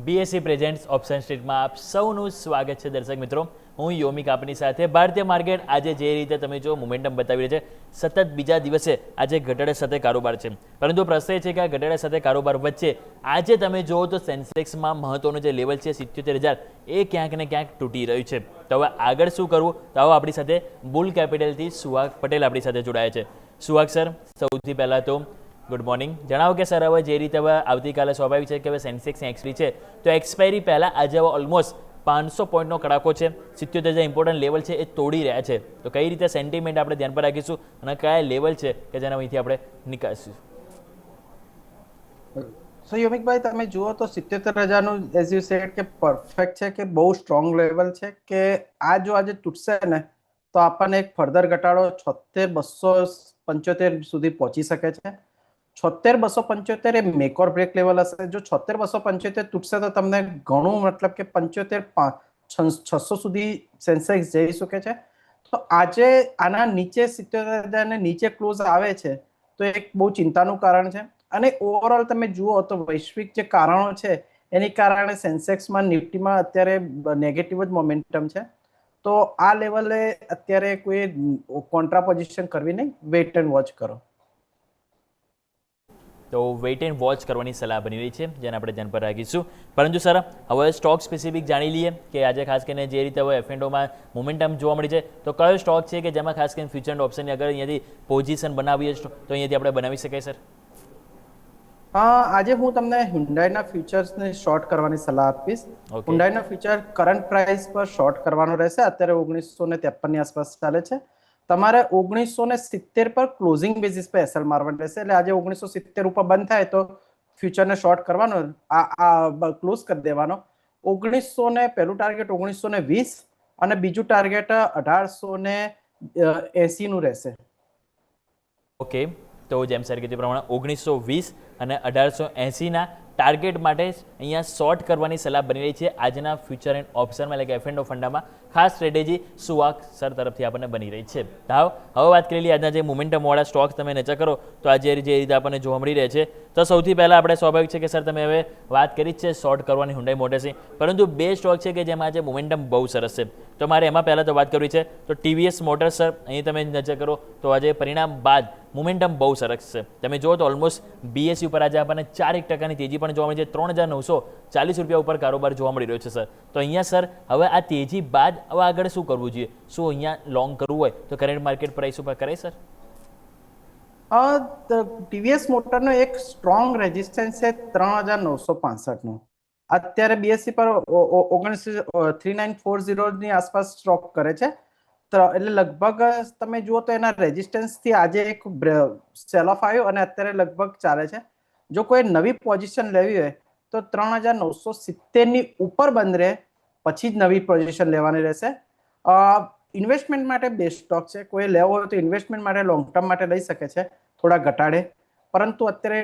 BSc presents option સ્ટ્રીટમાં આપ સૌનું સ્વાગત છે દર્શક મિત્રો. હું યોમિક આપની સાથે. ભારતીય માર્કેટ આજે જે રીતે તમે જો મોમેન્ટમ બતાવી રહ્યા છે, સતત બીજા દિવસે આજે ઘટાડા સાથે કારોબાર છે. પરંતુ પ્રશ્ન એ છે કે આ ઘટાડા સાથે કારોબાર વચ્ચે આજે તમે જુઓ તો સેન્સેક્સમાં મહત્વનું જે લેવલ છે 77,000 એ ક્યાંક ને ક્યાંક તૂટી રહ્યું છે. તો હવે આગળ શું કરવું, તો આવો આપણી સાથે બુલ કેપિટલથી સુહાગ પટેલ આપણી સાથે જોડાયા છે. સુહાગ સર, સૌથી પહેલાં તો ગુડ મોર્નિંગ. જણાવો કે સર હવે જે રીતે હવે આવતીકાલે સ્વાભાવિક છે કે હવે સેન્સેક્સની એક્સપાયરી છે, તો એક્સપાયરી પહેલાં આજે હવે ઓલમોસ્ટ 500 પોઈન્ટનો કડાકો છે. 77 જે ઇમ્પોર્ટન્ટ લેવલ છે એ તોડી રહ્યા છે. તો કઈ રીતે સેન્ટિમેન્ટ આપણે ધ્યાન પર રાખીશું અને કયા લેવલ છે કે જેના અહીંથી આપણે નીકળીશું? સો યોમિકભાઈ, તમે જુઓ તો 77,000નું એઝ યુ સેડ કે પરફેક્ટ છે, કે બહુ સ્ટ્રોંગ લેવલ છે, કે આ જો આજે તૂટશે ને તો આપણને એક ફર્ધર ઘટાડો 76,275 સુધી પહોંચી શકે છે. 76,275 એ મેક ઓર બ્રેક લેવલ હશે. જો 76,275 તૂટશે તો તમને ઘણું, મતલબ કે 75,600 સુધી સેન્સેક્સ જઈ શકે છે. તો આજે આના નીચે 77,000 ને નીચે ક્લોઝ આવે છે તો એક બહુ ચિંતાનું કારણ છે. અને ઓવરઓલ તમે જુઓ તો વૈશ્વિક જે કારણો છે એની કારણે સેન્સેક્સમાં, નિફ્ટીમાં અત્યારે નેગેટિવ જ મોમેન્ટમ છે. તો આ લેવલે અત્યારે કોઈ કોન્ટ્રા પોઝિશન કરવી નહીં, વેઇટ એન્ડ વોચ કરો. તો વેઇટ એન્ડ વોચ કરવાની સલાહ બની રહી છે, જેને આપણે ધ્યાન પર રાખીશું. પરંતુ સર હવે સ્ટોક સ્પેસિફિક જાણી લઈએ કે આજે ખાસ કરીને જે રીતે હવે એફએન્ડોમાં મોમેન્ટમ જોવા મળી છે, તો કયો સ્ટોક છે કે જેમાં ખાસ કરીને ફ્યુચર એન્ડ ઓપ્શનની અગર અહીંયાથી પોઝિશન બનાવીએ તો અહીંયાથી આપણે બનાવી શકાય સર? આજે હું તમને હુન્ડાઈના ફ્યુચર્સને શોર્ટ કરવાની સલાહ આપીશ. હુન્ડાઈના ફ્યુચર કરંટ પ્રાઇસ પર શોર્ટ કરવાનો રહેશે. અત્યારે 1953 ની આસપાસ ચાલે છે. તમારે 1970 પર ક્લોઝિંગ બેઝિસ પર એસએલ મારવાનું રહેશે. એટલે આજે 1970 ઉપર બંધ થાય તો ફ્યુચરને શોર્ટ કરવાનો, આ ક્લોઝ કરી દેવાનો. 1900 પહેલું ટાર્ગેટ 1920 અને બીજું ટાર્ગેટ 1880 નું રહેશે. ઓકે, તો જેમ સર કીધું પ્રમાણે 1920 અને 1880ના ટાર્ગેટ માટે અહીંયા શોર્ટ કરવાની સલાહ બની રહી છે આજના ફ્યુચર એન્ડ ઓપ્શનમાં, એટલે કે એફએન્ડો ફંડામાં. ખાસ સ્ટ્રેટેજી સુહાગ સર તરફથી આપણને બની રહી છે. હવે વાત કરી લઈએ આજના જે મોમેન્ટમવાળા સ્ટોક્સ તમે નજર કરો તો આજે જે રીતે આપણને જોવા મળી રહે છે, તો સૌથી પહેલાં આપણે સ્વાભાવિક છે કે સર તમે હવે વાત કરી જ છે શોર્ટ કરવાની હુન્ડાઈ મોટર્સની, પરંતુ બે સ્ટોક છે કે જેમાં આજે મોમેન્ટમ બહુ સરસ છે. તો મારે એમાં પહેલાં તો વાત કરવી છે તો ટીવીએસ મોટર્સ સર, અહીં તમે નજર કરો તો આજે પરિણામ બાદ મોમેન્ટમ બહુ સરસ છે. તમે જુઓ તો ઓલમોસ્ટ બીએસસી ઉપર આજે આપણને 4% તેજી પણ જોવા મળી છે. 3,940 રૂપિયા ઉપર કારોબાર જોવા મળી રહ્યો છે સર. તો અહીંયા સર હવે આ તેજી બાદ હવે આગળ શું કરવું જોઈએ? શું અહીંયા લોંગ કરવું હોય તો કરંટ માર્કેટ પ્રાઇસ ઉપર કરાય સર? ટીવીએસ મોટરનો એક સ્ટ્રોંગ રેઝિસ્ટન્સ છે 3,965 નો. અત્યારે બીએસસી પર 3940 ની આસપાસ સ્ટોક કરે છે. એટલે લગભગ તમે જુઓ તો એના રેઝિસ્ટન્સથી આજે એક સેલ ઓફ આવ્યો અને અત્યારે લગભગ ચાલે છે. જો કોઈ નવી પોઝિશન લેવી હોય તો 3,970 ની ઉપર બંધ રહે પછી જ નવી પોઝિશન લેવાની રહેશે. ઇન્વેસ્ટમેન્ટ માટે બેસ્ટ સ્ટોક છે. કોઈ લેવો હોય તો ઇન્વેસ્ટમેન્ટ માટે લોંગ ટર્મ માટે લઈ શકે છે થોડા ઘટાડે. પરંતુ અત્યારે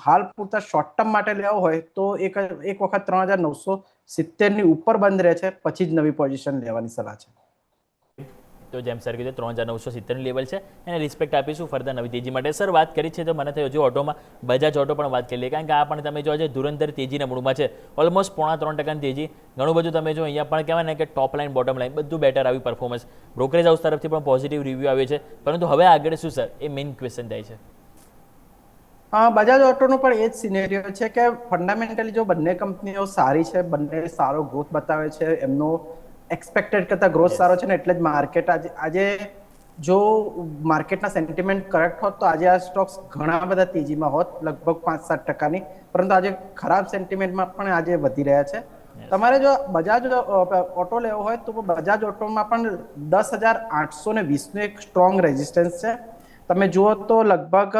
હાલ પૂરતા શોર્ટ ટર્મ માટે લેવો હોય તો એક વખત 3,970 ની ઉપર બંધ રહે છે પછી જ નવી પોઝિશન લેવાની સલાહ છે. તો જેમ સર કીધું 3,970 લેવલ છે, એને રિસ્પેક્ટ આપીશું ફર્ધર નવી તેજી માટે. સર વાત કરી છે તો મને થયું હજુ ઓટોમાં બજાજ ઓટો પણ વાત કરી લઈએ, કારણ કે આ પણ તમે જો આજે ધુરંધર તેજીના મૂળમાં છે. ઓલમોસ્ટ 3.5% તેજી, ઘણું બધું તમે જો અહીંયા પણ કહેવાય ને કે ટોપ લાઇન બોટમ લાઇન બધું બેટર આવી પરફોર્મન્સ. બ્રોકરેજ હાઉસ તરફથી પણ પોઝિટિવ રિવ્યૂ આવે છે. પરંતુ હવે આગળ શું સર, એ મેઇન ક્વેશ્ચન થાય છે. બજાજ ઓટોનો પણ એ જ સિનેરિયો છે કે ફંડામેન્ટલી જો બંને કંપનીઓ સારી છે, બંને સારો ગ્રોથ બતાવે છે, એમનો એક્સપેક્ટેડ કરતા ગ્રોથ સારો છે ને એટલે જ માર્કેટ આજે જો માર્કેટના સેન્ટિમેન્ટ કરેક્ટ હોત તો આજે આ સ્ટોક્સ ઘણા બધા તેજીમાં હોત, લગભગ 5-7%ની. પરંતુ આજે ખરાબ સેન્ટિમેન્ટમાં પણ આજે વધી રહ્યા છે. તમારે જો બજાજ ઓટો લેવો હોય તો બજાજ ઓટોમાં પણ 10,820 નું એક સ્ટ્રોંગ રેઝિસ્ટન્સ છે. તમે જુઓ તો લગભગ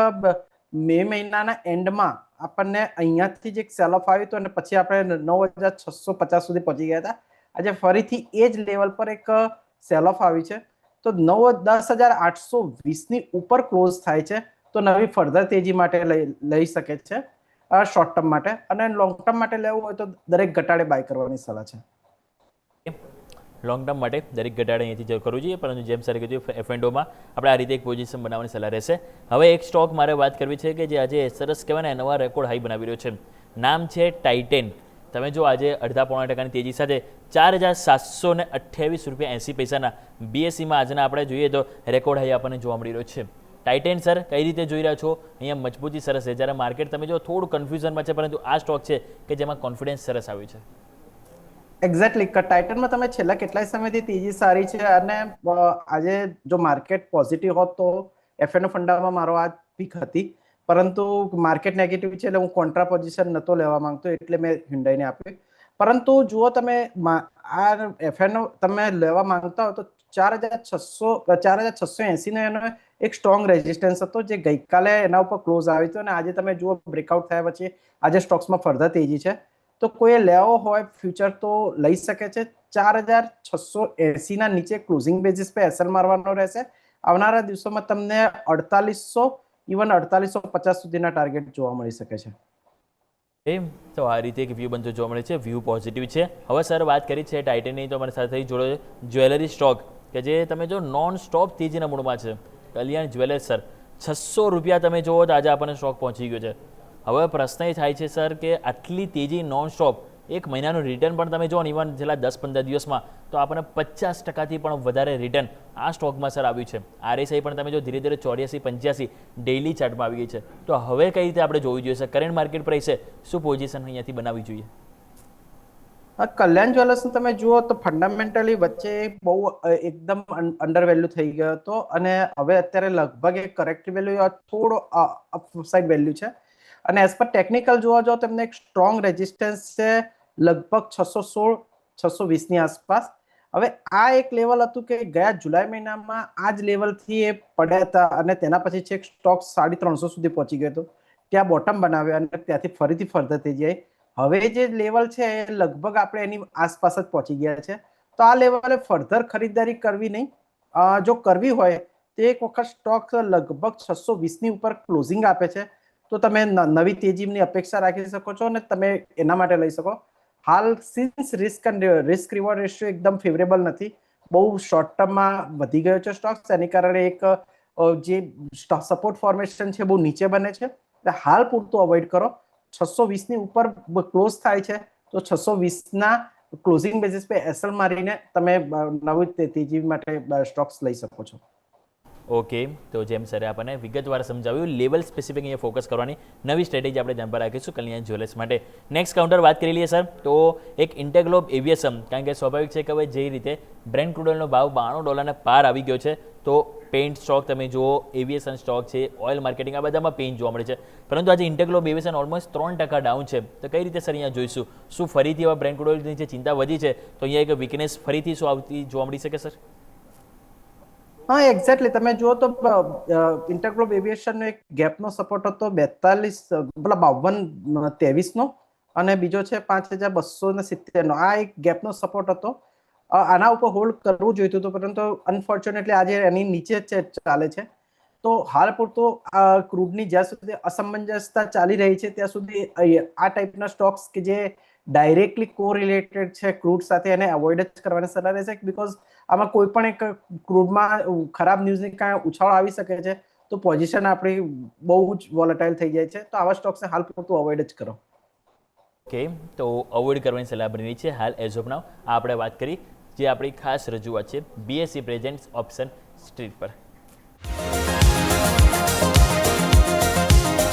મે મહિનાના એન્ડમાં આપણને અહીંયાથી જ એક સેલ ઓફ આવ્યું હતું અને પછી આપણે 9,650 સુધી પહોંચી ગયા હતા. આજે ફરીથી એ જ લેવલ પર એક સેલ ઓફ આવી છે. તો 10,820 ની ઉપર ક્લોઝ થાય છે તો નવી ફર્ધર તેજી માટે લઈ શકે છે શોર્ટ ટર્મ માટે. અને લોંગ ટર્મ માટે લેવું હોય તો દરેક ઘટાડે બાય કરવાની સલાહ છે. લોંગ ટર્મ માટે દરેક ઘટાડે અહીંયાથી કરવું જોઈએ, પરંતુ જેમ સર કીધું એફએન્ડોમાં આપણે આ રીતે એક પોઝિશન બનાવવાની સલાહ રહેશે. હવે એક સ્ટોક મારે વાત કરવી છે કે જે આજે સરસ કહેવાય ને નવા રેકોર્ડ હાઈ બનાવી રહ્યો છે. નામ છે ટાઇટેન. તમે જો આજે અડધા પોણા ટકાની તેજી સાથે 4,728 રૂપિયા 80 પૈસાના બીએસસીમાં આજના આપણે જોઈએ તો રેકોર્ડ હાઈ આપણને જોવા મળી રહ્યો છે. ટાઇટેન સર કઈ રીતે જોઈ રહ્યા છો? અહીંયા મજબૂતી સરસ છે, જ્યારે માર્કેટ તમે જો થોડું કન્ફ્યુઝનમાં છે, પરંતુ આ સ્ટોક છે કે જેમાં કોન્ફિડન્સ સરસ આવ્યું છે. એક્ઝેક્ટલી ટાઇટનમાં તમે છેલ્લા કેટલાય સમયથી તેજી સારી છે અને આજે જો માર્કેટ પોઝિટિવ હોત તો એફએનઓ ફંડામાં મારો આ પીક હતી, પરંતુ માર્કેટ નેગેટિવ છે એટલે હું કોન્ટ્રા પોઝિશન નહોતો લેવા માંગતો, એટલે મેં હ્યુન્ડાઈને આપ્યું. પરંતુ જુઓ તમે આ એફએનઓ તમે લેવા માંગતા હો તો 4,680 નો એનો એક સ્ટ્રોંગ રેઝિસ્ટન્સ હતો, જે ગઈકાલે એના ઉપર ક્લોઝ આવ્યો હતો અને આજે તમે જુઓ બ્રેકઆઉટ થયા પછી આજે સ્ટોક્સમાં ફર્ધર તેજી છે. તો કોઈએ લેવો હોય ફ્યુચર તો લઈ શકે છે. 4,680 ના નીચે ક્લોઝિંગ બેઝિસ पे એસએલ મારવાનો રહેશે. આવનારા દિવસોમાં તમને 4,800 ઇવન 4,850 સુધીના ટાર્ગેટ જોવા મળી શકે છે. તો આ રીતે એક વ્યૂ બનતો જોવા મળે છે, વ્યૂ પોઝિટિવ છે. હવે સર વાત કરી છે ટાઇટેનની, તો મારી સાથે જોડે જ્વેલરી સ્ટોક કે જે તમે જો નોન સ્ટોપ તેજીના મૂળમાં છે, કલ્યાણ જ્વેલર્સ સર 600 રૂપિયા તમે જુઓ તો આજે આપણને સ્ટોક પહોંચી ગયો છે. હવે પ્રશ્ન એ થાય છે સર કે આટલી તેજી નોન સ્ટોપ, એક મહિનાનું રિટર્ન પણ તમે જો ઇવન છેલ્લા 10-15 દિવસમાં તો આપણને 50% પણ વધારે રિટર્ન આ સ્ટોકમાં સર આવ્યું છે. આરએસઆઈ પણ તમે જો ધીરે ધીરે 84-85 ડેઇલી ચાર્ટમાં આવી ગઈ છે. તો હવે કઈ રીતે આપણે જોવું જોઈએ સર? કરંટ માર્કેટ પ્રાઇસે શું પોઝિશન અહીંયાથી બનાવવી જોઈએ? કલ્યાણ જ્વેલર્સનું તમે જુઓ તો ફંડામેન્ટલી વચ્ચે બહુ એકદમ અંડર વેલ્યુ થઈ ગયો હતો અને હવે અત્યારે લગભગ એક કરેક્ટ વેલ્યુ થોડો અપસાઇડ વેલ્યુ છે. અને એઝ પર ટેકનિકલ જોવા જાઓ તો એમને એક સ્ટ્રોંગ રેઝિસ્ટન્સ છે લગભગ 616-620 ની આસપાસ. હવે આ એક લેવલ હતું કે ગયા જુલાઈ મહિનામાં આ જ લેવલથી એ પડ્યા હતા અને તેના પછી છેક સ્ટોક 350 સુધી પહોંચી ગયો હતો. ત્યાં બોટમ બનાવ્યો અને ત્યાંથી ફરીથી ફર્ધર થઈ જાય. હવે જે લેવલ છે એ લગભગ આપણે એની આસપાસ જ પહોંચી ગયા છે. તો આ લેવલે ફર્ધર ખરીદારી કરવી નહીં. જો કરવી હોય તો એક વખત સ્ટોક લગભગ 620 ની ઉપર ક્લોઝિંગ આપે છે તો તમે નવી તેજીની અપેક્ષા રાખી શકો છો અને તમે એના માટે લઈ શકો. હાલ સિન્સ રિસ્ક રિવોર્ડ રેશિયો એકદમ ફેવરેબલ નથી, બહુ શોર્ટ ટર્મમાં વધી ગયો છે સ્ટોક્સ, એની કારણે એક જે સપોર્ટ ફોર્મેશન છે બહુ નીચે બને છે. એટલે હાલ પૂરતું અવોઇડ કરો. 620 ની ઉપર ક્લોઝ થાય છે તો 620 ના ક્લોઝિંગ બેઝિસ पे એસએલ મારીને તમે નવી તેજી માટે સ્ટોક્સ લઈ શકો છો. ઓકે, તો જેમ સરે આપણને વિગતવાર સમજાવ્યું, લેવલ સ્પેસિફિક અહીંયા ફોકસ કરવાની નવી સ્ટ્રેટેજી આપણે ધ્યાન પર રાખીશું કલ્યાણ જ્વેલર્સ માટે. નેક્સ્ટ કાઉન્ટર વાત કરી લઈએ સર, તો એક ઇન્ટેગ્લોબ એવિએશન, કારણ કે સ્વાભાવિક છે કે હવે જે રીતે બ્રેન્ટ ક્રૂડ ઓઇલનો ભાવ $92 પાર આવી ગયો છે, તો પેઇન્ટ સ્ટોક તમે જુઓ, એવિએશન સ્ટોક છે, ઓઇલ માર્કેટિંગ, આ બધામાં પેઇન જોવા મળે છે. પરંતુ આજે ઇન્ટેગ્લોબ એવિએશન ઓલમોસ્ટ 3% ડાઉન છે. તો કઈ રીતે સર અહીંયા જોઈશું? શું ફરીથી હવે બ્રેન્ટ ક્રૂડ ઓઇલની જે ચિંતા વધી છે તો અહીંયા એક વીકનેસ ફરીથી શું આવતી જોવા મળી શકે સર? હા, એક્ઝેક્ટલી. તમે જુઓ તો ઇન્ટરગ્લોબ એવિએશનનો એક ગેપનો સપોર્ટ હતો 52-23 નો અને બીજો છે 5270 નો. આ એક ગેપનો સપોર્ટ હતો. આના ઉપર હોલ્ડ કરવું જોઈતું હતું, પરંતુ અનફોર્ચ્યુનેટલી આજે એની નીચે જ ચાલે છે. તો હાલ પૂરતું ક્રૂડની જ્યાં સુધી અસમંજસતા ચાલી રહી છે ત્યાં સુધી આ ટાઈપના સ્ટોક્સ કે જે ડાયરેક્ટલી કોરિલેટેડ છે ક્રૂડ સાથે, એને અવોઇડ જ કરવાની સલાહ રહેશે. બીકોઝ આમાં કોઈ પણ એક ક્રૂડમાં ખરાબ ન્યૂઝની કાંઈ ઉછાળો આવી શકે છે તો પોઝિશન આપણી બહુ જ વોલેટાઇલ થઈ જાય છે. તો આવા સ્ટોક્સને હાલ પૂરતું અવોઇડ જ કરો. ઓકે, તો અવોઇડ કરવાની સલાહ બની રહી છે હાલ એઝ ઓફ નાઉ. આપણે વાત કરી જે આપણી ખાસ રજૂઆત છે બીએસસી પ્રેઝન્ટ્સ ઓપ્શન સ્ટ્રીટ પર.